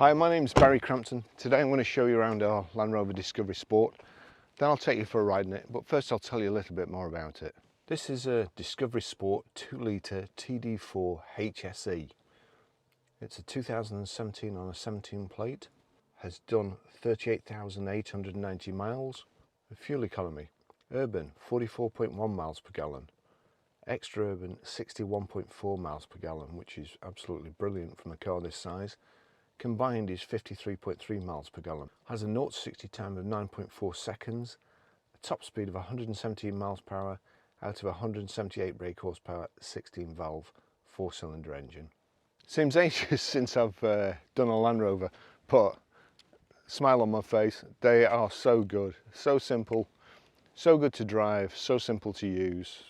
Hi, my name's Barry Crampton. Today I'm going to show you around our Land Rover Discovery Sport. Then I'll take you for a ride in it, but first I'll tell you a little bit more about it. This is a Discovery Sport 2-litre TD4 HSE. It's a 2017 on a 17 plate, has done 38,890 miles. The fuel economy, urban 44.1 miles per gallon, extra urban 61.4 miles per gallon, which is absolutely brilliant from a car this size. Combined is 53.3 miles per gallon. Has a 0 to 60 time of 9.4 seconds, a top speed of 117 miles per hour out of 178 brake horsepower, 16 valve, 4-cylinder engine. Seems ages since I've done a Land Rover, but smile on my face, they are so good, so simple, so good to drive, so simple to use,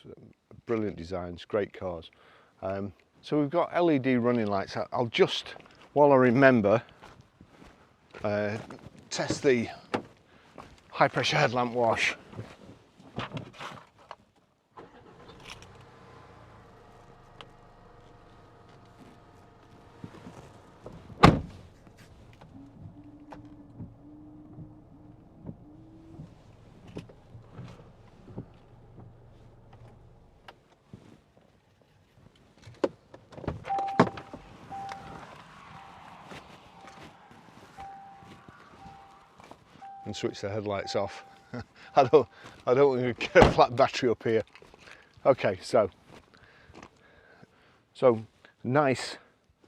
brilliant designs, great cars. So we've got LED running lights. I'll just, while I remember, test the high pressure headlamp wash. And switch the headlights off. I don't want to get a flat battery up here. Okay, so nice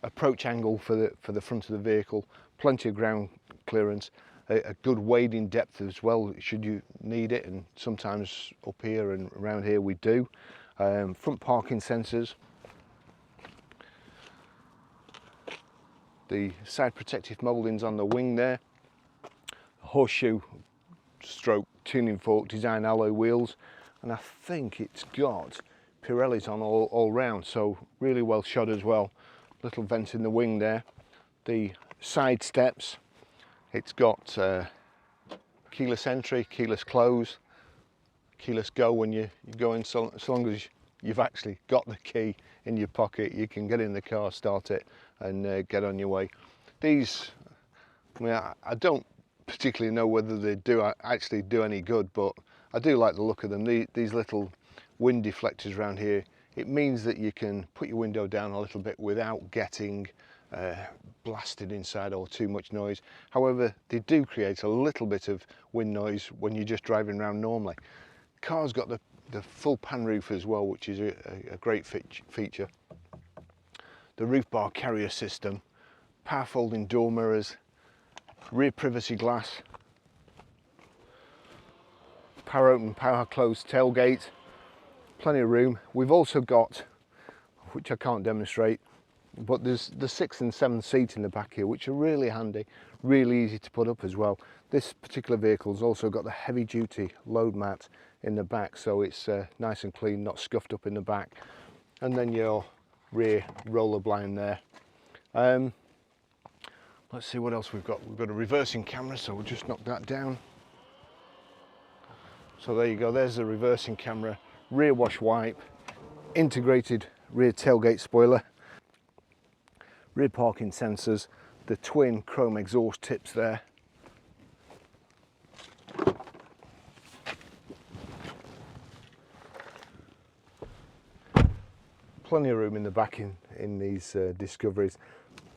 approach angle for the front of the vehicle, plenty of ground clearance, a good wading depth as well should you need it, and sometimes up here and around here we do. Front parking sensors, the side protective mouldings on the wing there, horseshoe stroke tuning fork design alloy wheels, and I think it's got Pirellis on all round, so really well shod as well. Little vent in the wing there. The side steps, it's got keyless entry, keyless close, keyless go when you go in, so long as you've actually got the key in your pocket, you can get in the car, start it and get on your way. These, I mean, I don't particularly know whether they actually do any good, but I do like the look of them. These little wind deflectors around here, it means that you can put your window down a little bit without getting blasted inside or too much noise. However, they do create a little bit of wind noise when you're just driving around normally. The car's got the full pan roof as well, which is a great feature. The roof bar carrier system, power folding door mirrors, rear privacy glass, power open, power close tailgate, plenty of room. We've also got, which I can't demonstrate, but there's the 6th and 7th seat in the back here, which are really handy, really easy to put up as well. This particular vehicle's also got the heavy duty load mat in the back, so it's nice and clean, not scuffed up in the back. And then your rear roller blind there. Let's see what else we've got. We've got a reversing camera, so we'll just knock that down. So there you go, there's the reversing camera, rear wash wipe, integrated rear tailgate spoiler, rear parking sensors, the twin chrome exhaust tips there. Plenty of room in the back in these Discoveries.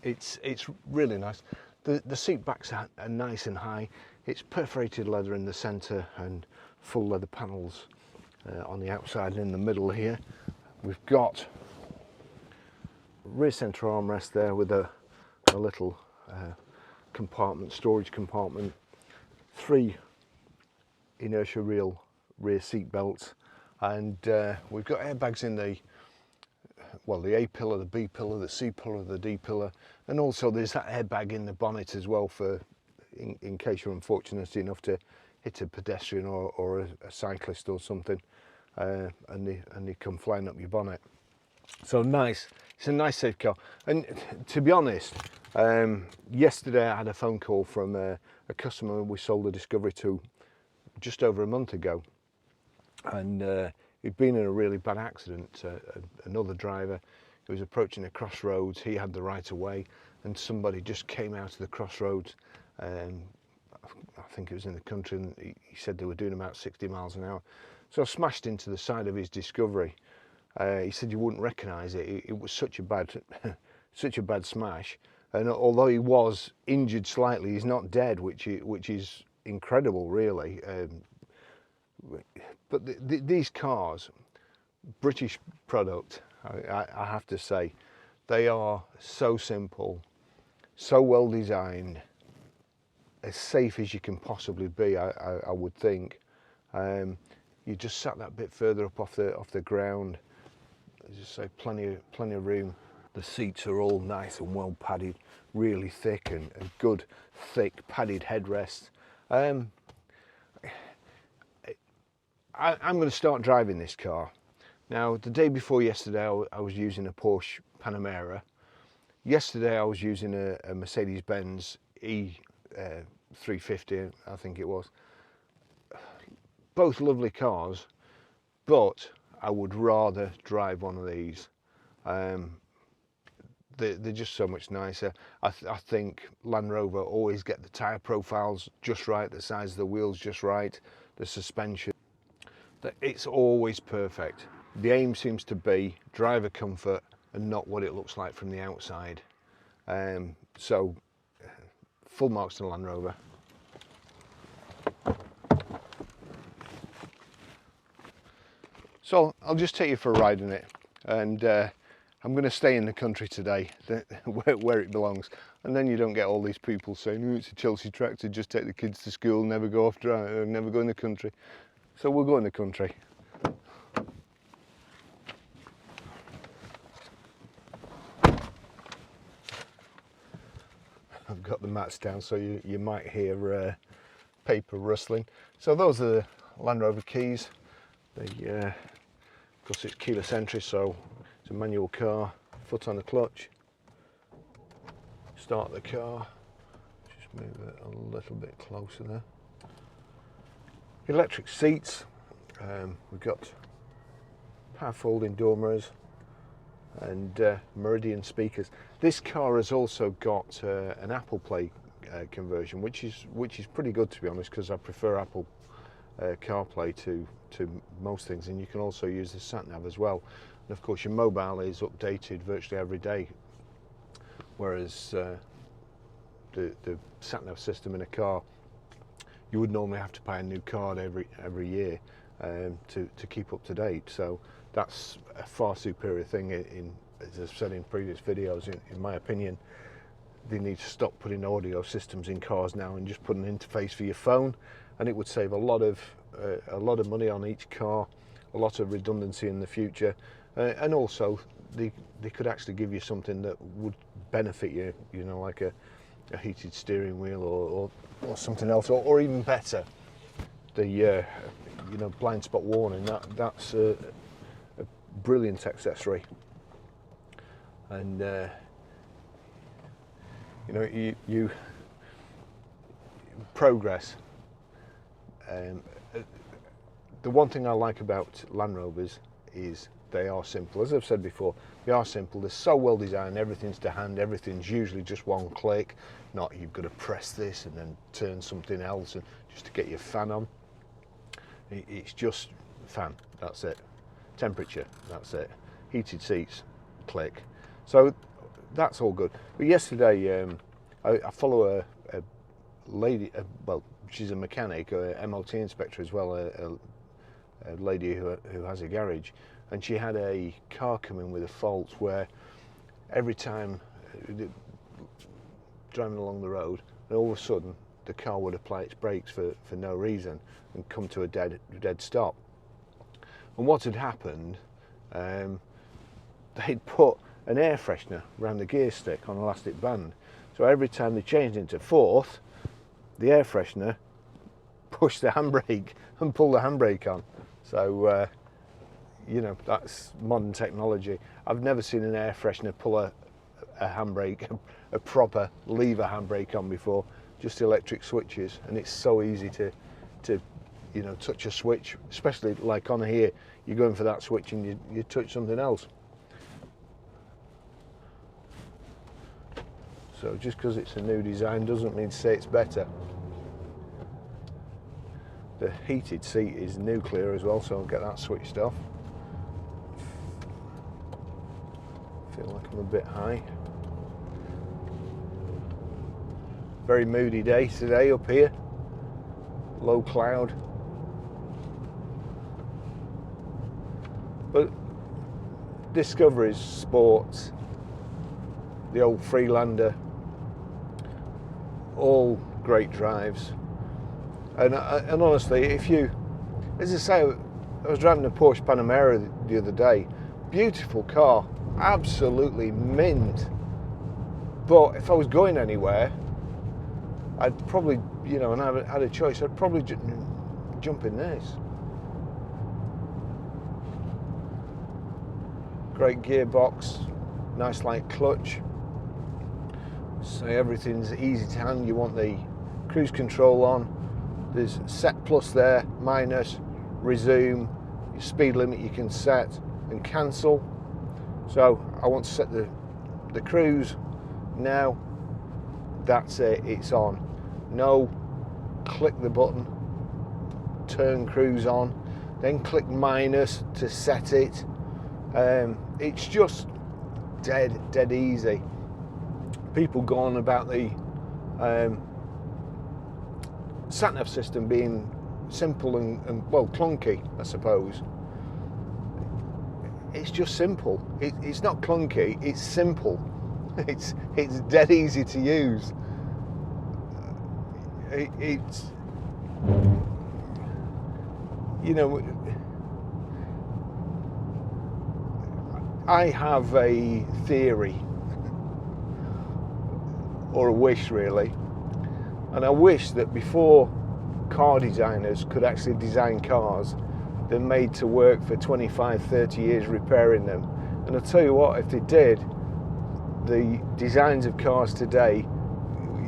It's really nice. The seat backs are nice and high. It's perforated leather in the centre and full leather panels on the outside and in the middle here. We've got rear centre armrest there with a little compartment, storage compartment, 3 inertia rear seat belts, and we've got airbags in the A pillar, the B pillar, the C pillar, the D pillar, and also there's that airbag in the bonnet as well for in case you're unfortunate enough to hit a pedestrian or a cyclist or something, and they come flying up your bonnet. So nice, it's a nice safe car. And to be honest, yesterday I had a phone call from a customer we sold the Discovery to just over a month ago, and he'd been in a really bad accident. Another driver, he was approaching a crossroads, he had the right of way, and somebody just came out of the crossroads. I think it was in the country, and he said they were doing about 60 miles an hour. So I smashed into the side of his Discovery. He said you wouldn't recognise it. It was such a bad, such a bad smash. And although he was injured slightly, he's not dead, which is incredible, really. But these cars, British product, I have to say, they are so simple, so well designed, as safe as you can possibly be, I would think. You just sat that bit further up off the ground. As I say, plenty of room. The seats are all nice and well padded, really thick and good, thick padded headrests. I'm going to start driving this car. Now, the day before yesterday, I was using a Porsche Panamera. Yesterday, I was using a Mercedes-Benz E350, I think it was. Both lovely cars, but I would rather drive one of these. They're just so much nicer. I think Land Rover always get the tyre profiles just right, the size of the wheels just right, the suspension. It's always perfect. The aim seems to be driver comfort and not what it looks like from the outside. So, full marks to Land Rover. So I'll just take you for a ride in it, and I'm going to stay in the country today, where it belongs, and then you don't get all these people saying, oh, it's a Chelsea tractor, just take the kids to school, never go off drive, never go in the country. So we'll go in the country. I've got the mats down, so you might hear paper rustling. So those are the Land Rover keys. Of course it's keyless entry, so it's a manual car. Foot on the clutch. Start the car. Just move it a little bit closer there. Electric seats. We've got power folding door mirrors and Meridian speakers. This car has also got an Apple Play conversion, which is pretty good, to be honest, because I prefer Apple CarPlay to most things, and you can also use the sat nav as well. And of course your mobile is updated virtually every day, whereas the sat nav system in a car, you would normally have to buy a new card every year to keep up to date. So that's a far superior thing. As I've said in previous videos, in my opinion, they need to stop putting audio systems in cars now and just put an interface for your phone, and it would save a lot of money on each car, a lot of redundancy in the future, and also they could actually give you something that would benefit you, you know, like a heated steering wheel or something else, or even better, the you know, blind spot warning. That's a brilliant accessory. And you know, you progress. The one thing I like about Land Rovers is they are simple. As I've said before, they are simple. They're so well designed. Everything's to hand. Everything's usually just one click. Not you've got to press this and then turn something else and just to get your fan on. It's just fan. That's it. Temperature. That's it. Heated seats. Click. So that's all good. But yesterday, I follow a lady. Well, she's a mechanic, a MOT inspector as well. A lady who has a garage, and she had a car come in with a fault where every time driving along the road, and all of a sudden the car would apply its brakes for no reason and come to a dead stop. And what had happened, they'd put an air freshener around the gear stick on an elastic band, so every time they changed into fourth, the air freshener pushed the handbrake and pulled the handbrake on. So you know, that's modern technology. I've never seen an air freshener pull a handbrake, a proper lever handbrake on before. Just electric switches, and it's so easy to you know, touch a switch, especially like on here. You're going for that switch and you touch something else. So just because it's a new design doesn't mean to say it's better. The heated seat is nuclear as well, so I'll get that switched off. Feel like I'm a bit high. Very moody day today up here. Low cloud. But Discovery's Sports, the old Freelander, all great drives. And honestly, if you, as I say, I was driving a Porsche Panamera the other day. Beautiful car, absolutely mint. But if I was going anywhere, I'd probably, you know, and I had a choice, I'd probably jump in this. Great gearbox, nice light clutch. So everything's easy to handle. You want the cruise control on. There's set plus there, minus, resume, your speed limit you can set and cancel. So I want to set the cruise now. That's it, it's on. No, click the button, turn cruise on, then click minus to set it. It's just dead easy. People go on about the sat-nav system being simple and well, clunky, I suppose. It's just simple. It's not clunky, it's simple. It's dead easy to use. It's, you know, I have a theory, or a wish really, and I wish that before car designers could actually design cars, they're made to work for 25, 30 years repairing them. And I'll tell you what, if they did, the designs of cars today,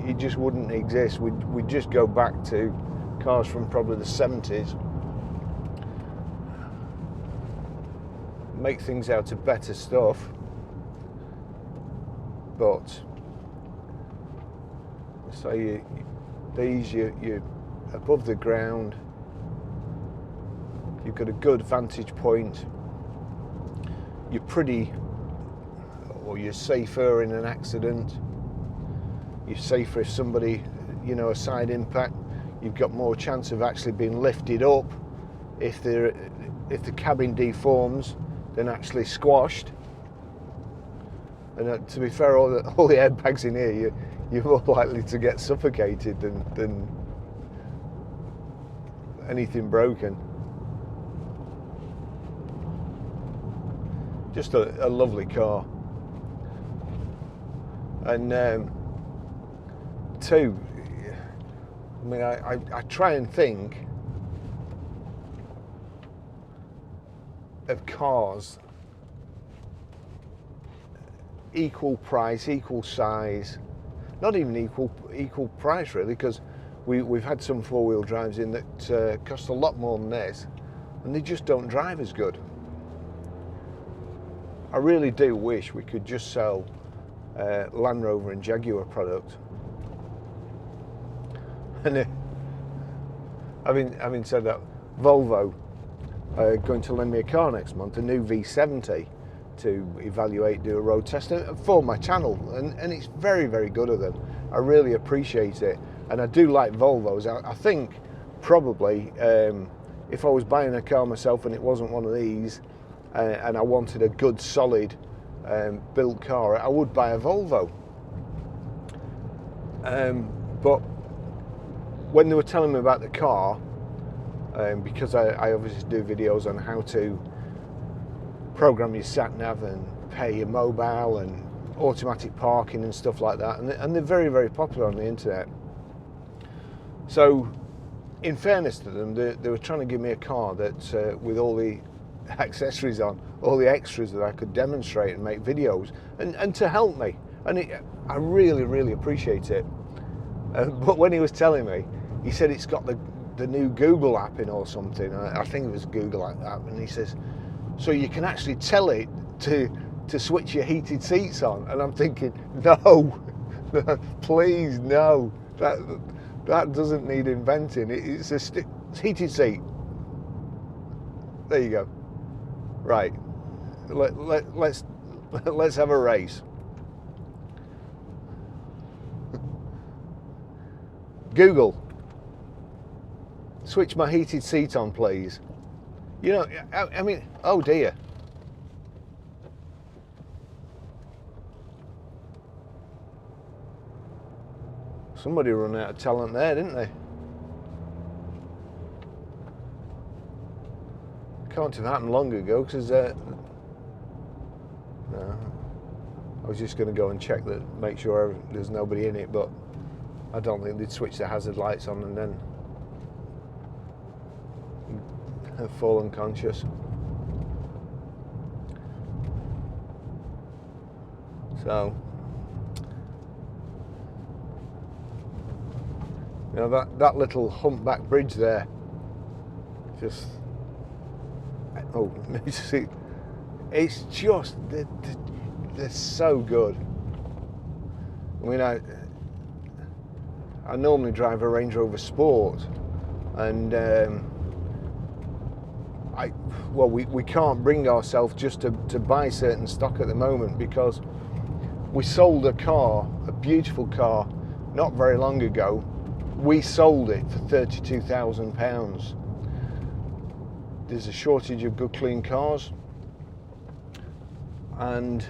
it just wouldn't exist. We'd just go back to cars from probably the 70s. Make things out of better stuff, but so you're above the ground, you've got a good vantage point, you're pretty, or you're safer in an accident, you're safer if somebody, you know, a side impact, you've got more chance of actually being lifted up if the cabin deforms than actually squashed. And to be fair, all the airbags in here, you're more likely to get suffocated than anything broken. Just a lovely car. And two, I mean, I try and think of cars equal price, equal size, not even equal price really, because we've had some four-wheel drives in that cost a lot more than this, and they just don't drive as good. I really do wish we could just sell Land Rover and Jaguar product. And having said that, Volvo are going to lend me a car next month, a new V70, to evaluate, do a road test for my channel, and it's very, very good of them. I really appreciate it, and I do like Volvos. I think probably if I was buying a car myself and it wasn't one of these, and I wanted a good solid built car, I would buy a Volvo. But when they were telling me about the car, because I obviously do videos on how to program your sat-nav and pay your mobile and automatic parking and stuff like that, and they're very, very popular on the internet. So in fairness to them, they were trying to give me a car that with all the accessories on, all the extras that I could demonstrate and make videos and to help me, and I really, really appreciate it. But when he was telling me, he said it's got the new Google app in or something. I think it was Google app, and he says, so you can actually tell it to switch your heated seats on. And I'm thinking, no, Please, no. That doesn't need inventing. It's heated seat. There you go. Right. Let's have a race. Google, switch my heated seat on, please. You know, I mean, oh dear. Somebody run out of talent there, didn't they? Can't have happened long ago, because no, I was just going to go and check that, make sure there's nobody in it, but I don't think they'd switch the hazard lights on and then fall unconscious. So, you know, that little humpback bridge there, just, oh, it's just, they're so good. I mean, I normally drive a Range Rover Sport, and we can't bring ourselves just to buy certain stock at the moment, because we sold a car, a beautiful car, not very long ago. We sold it for £32,000. There's a shortage of good clean cars, and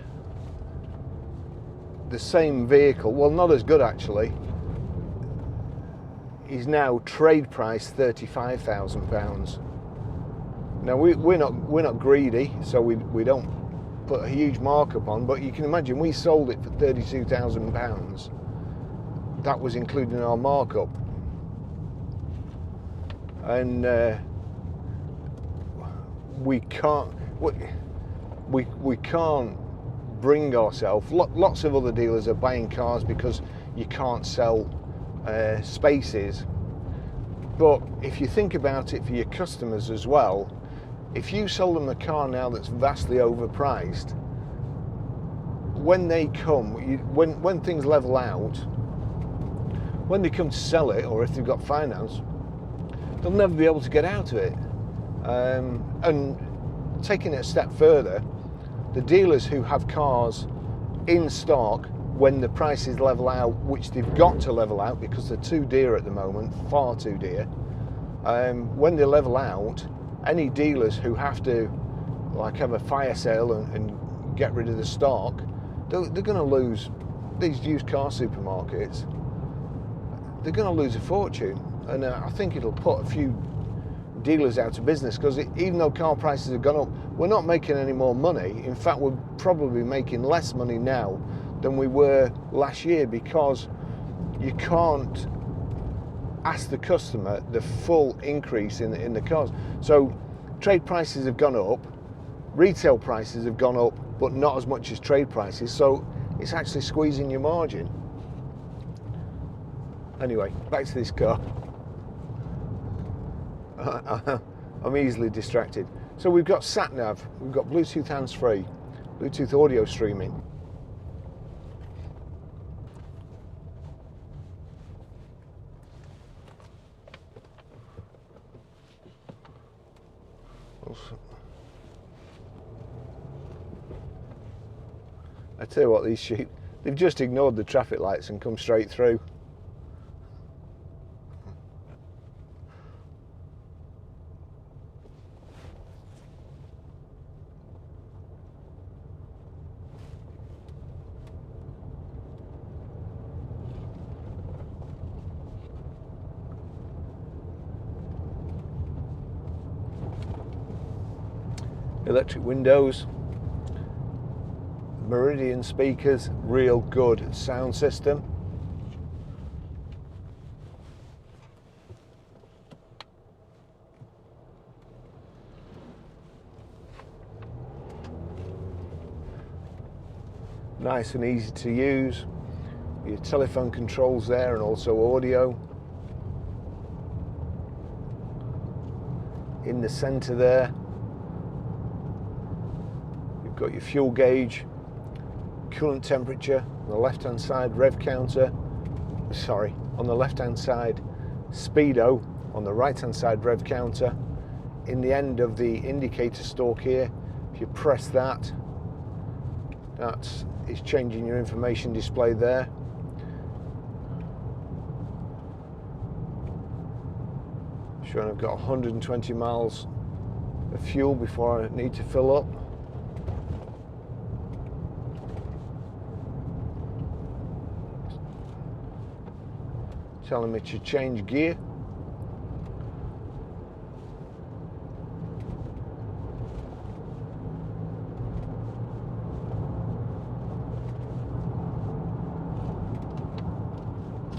the same vehicle, well, not as good actually, is now trade price £35,000. Now we're not greedy, so we don't put a huge markup on, but you can imagine we sold it for £32,000. That was including our markup, and we can't bring ourselves. Lots of other dealers are buying cars because you can't sell spaces, but if you think about it for your customers as well, if you sell them a car now that's vastly overpriced, when they come, when things level out, when they come to sell it, or if they've got finance, they'll never be able to get out of it. And taking it a step further, the dealers who have cars in stock when the prices level out, which they've got to level out because they're too dear at the moment, far too dear, when they level out, any dealers who have to like have a fire sale and get rid of the stock, they're going to lose. These used car supermarkets, they're going to lose a fortune, and I think it'll put a few dealers out of business, because even though car prices have gone up, we're not making any more money. In fact, we're probably making less money now than we were last year, because you can't ask the customer the full increase in the cars. So trade prices have gone up, retail prices have gone up, but not as much as trade prices, so it's actually squeezing your margin. Anyway, back to this car. I'm easily distracted. So we've got sat nav, we've got Bluetooth hands-free, Bluetooth audio streaming. I tell you what, these sheep, they've just ignored the traffic lights and come straight through. Electric windows, Meridian speakers, real good sound system. Nice and easy to use. Your telephone controls there, and also audio. In the center there, you've got your fuel gauge, coolant temperature, on the left hand side rev counter, sorry, on the left hand side speedo, on the right hand side rev counter. In the end of the indicator stalk here, if you press that, that is changing your information display there. Showing I've got 120 miles of fuel before I need to fill up. Telling me to change gear.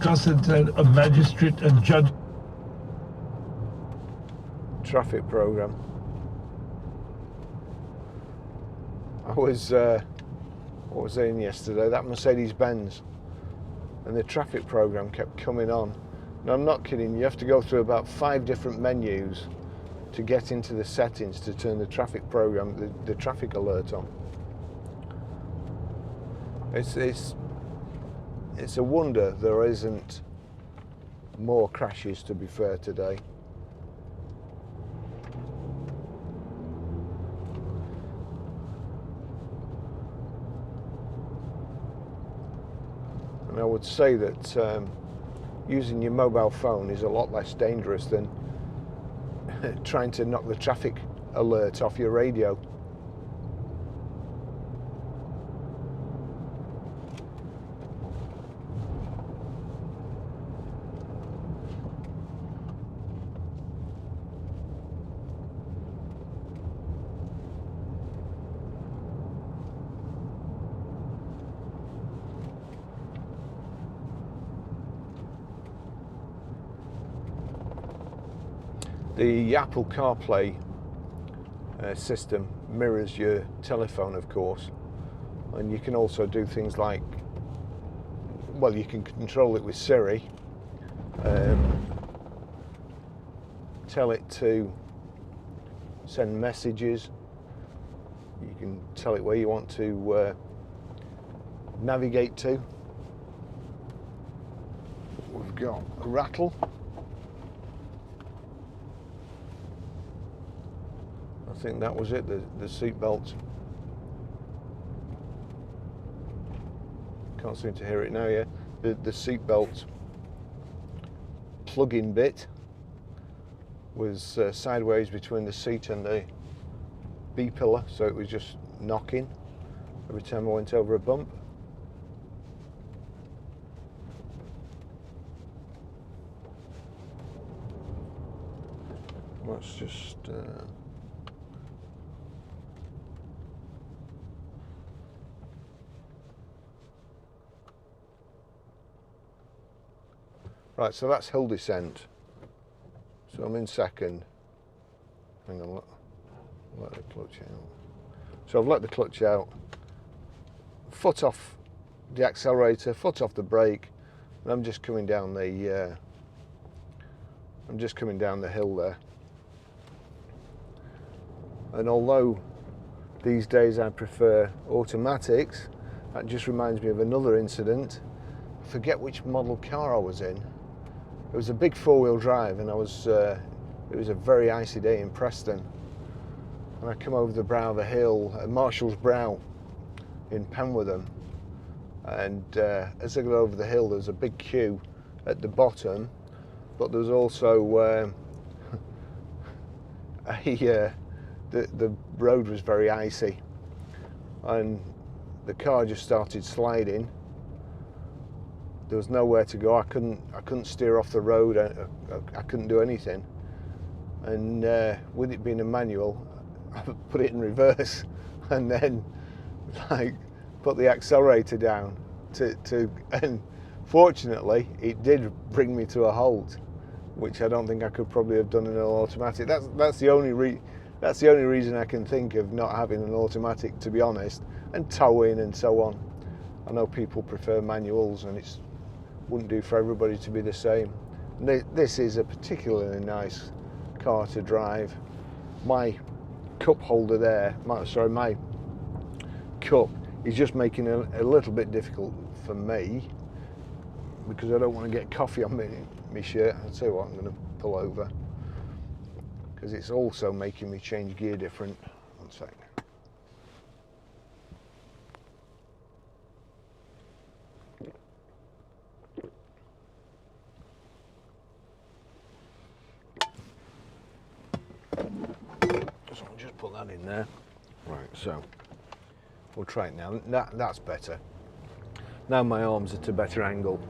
Consulted a magistrate and judge. Traffic program. I was what was I in yesterday? That Mercedes-Benz, and the traffic program kept coming on. And I'm not kidding. You have to go through about 5 different menus to get into the settings to turn the traffic program, the traffic alert on. It's a wonder there isn't more crashes, to be fair, today. And I would say that using your mobile phone is a lot less dangerous than trying to knock the traffic alert off your radio. The Apple CarPlay system mirrors your telephone, of course, and you can also do things like, well, you can control it with Siri, tell it to send messages, you can tell it where you want to navigate to. We've got a rattle. I think that was it, the seat belt. Can't seem to hear it now, yeah. The seat belt plug-in bit was sideways between the seat and the B-pillar, so it was just knocking every time I went over a bump. Let's just right, so that's hill descent. So I'm in second. Hang on, let the clutch out. So I've let the clutch out. Foot off the accelerator, foot off the brake, and I'm just coming down the hill there. And although these days I prefer automatics, that just reminds me of another incident. I forget which model car I was in. It was a big 4-wheel drive, and it was a very icy day in Preston. And I come over the brow of a hill, Marshall's Brow in Penwortham, and as I got over the hill, there was a big queue at the bottom, but there was also the road was very icy, and the car just started sliding. There was nowhere to go. I couldn't steer off the road. I couldn't do anything. And with it being a manual, I put it in reverse, and then like put the accelerator down and fortunately it did bring me to a halt, which I don't think I could probably have done in an automatic. That's the only reason I can think of not having an automatic, to be honest, and towing and so on. I know people prefer manuals, and it wouldn't do for everybody to be the same. This is a particularly nice car to drive. My cup holder there, my cup He's just making it a little bit difficult for me because I don't want to get coffee on my shirt. I'll tell you what, I'm going to pull over because it's also making me change gear different. One second. So I'll just put that in there. Right, so we'll try it now. That's better. Now my arms are to better angle.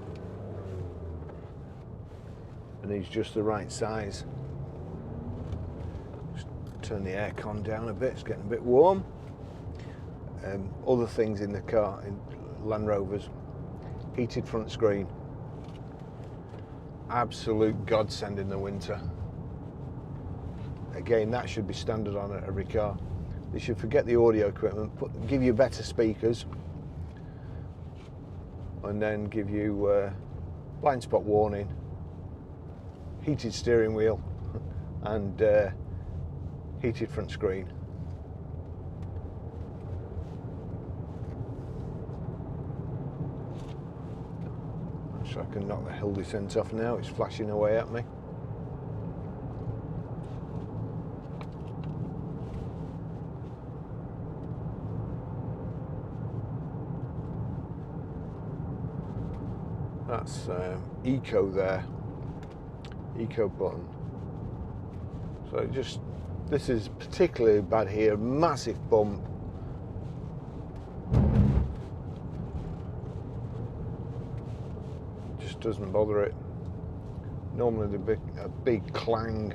And he's just the right size. Just turn the aircon down a bit, it's getting a bit warm. Other things in the car, in Land Rovers, heated front screen. Absolute godsend in the winter. Again, that should be standard on every car. They should forget the audio equipment, give you better speakers, and then give you blind spot warning, heated steering wheel, and heated front screen. So I can knock the hill descent off now, it's flashing away at me. That's eco there, eco button. So this is particularly bad here, massive bump. Just doesn't bother it. Normally a big clang.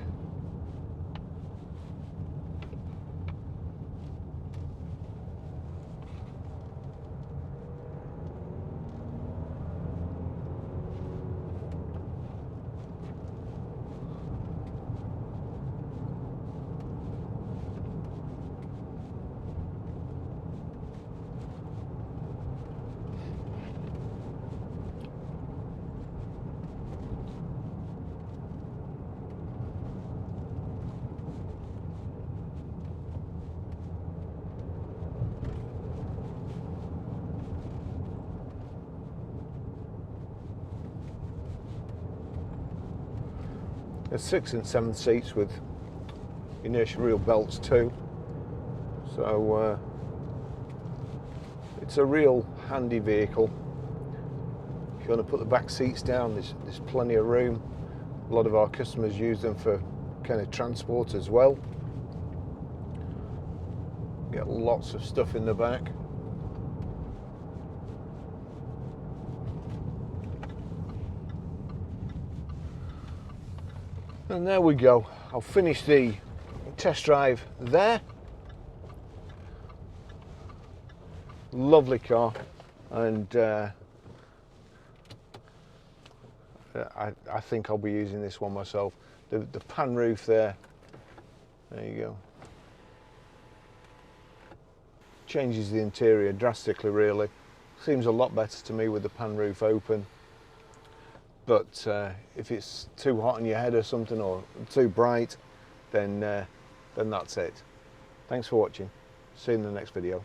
There's 6 and 7 seats with inertia wheel belts too, so it's a real handy vehicle. If you want to put the back seats down, there's plenty of room. A lot of our customers use them for kind of transport as well. Get lots of stuff in the back. And there we go. I'll finish the test drive there. Lovely car, and I think I'll be using this one myself. The pan roof there you go. Changes the interior drastically, really. Seems a lot better to me with the pan roof open. But if it's too hot on your head or something, or too bright, then that's it. Thanks for watching. See you in the next video.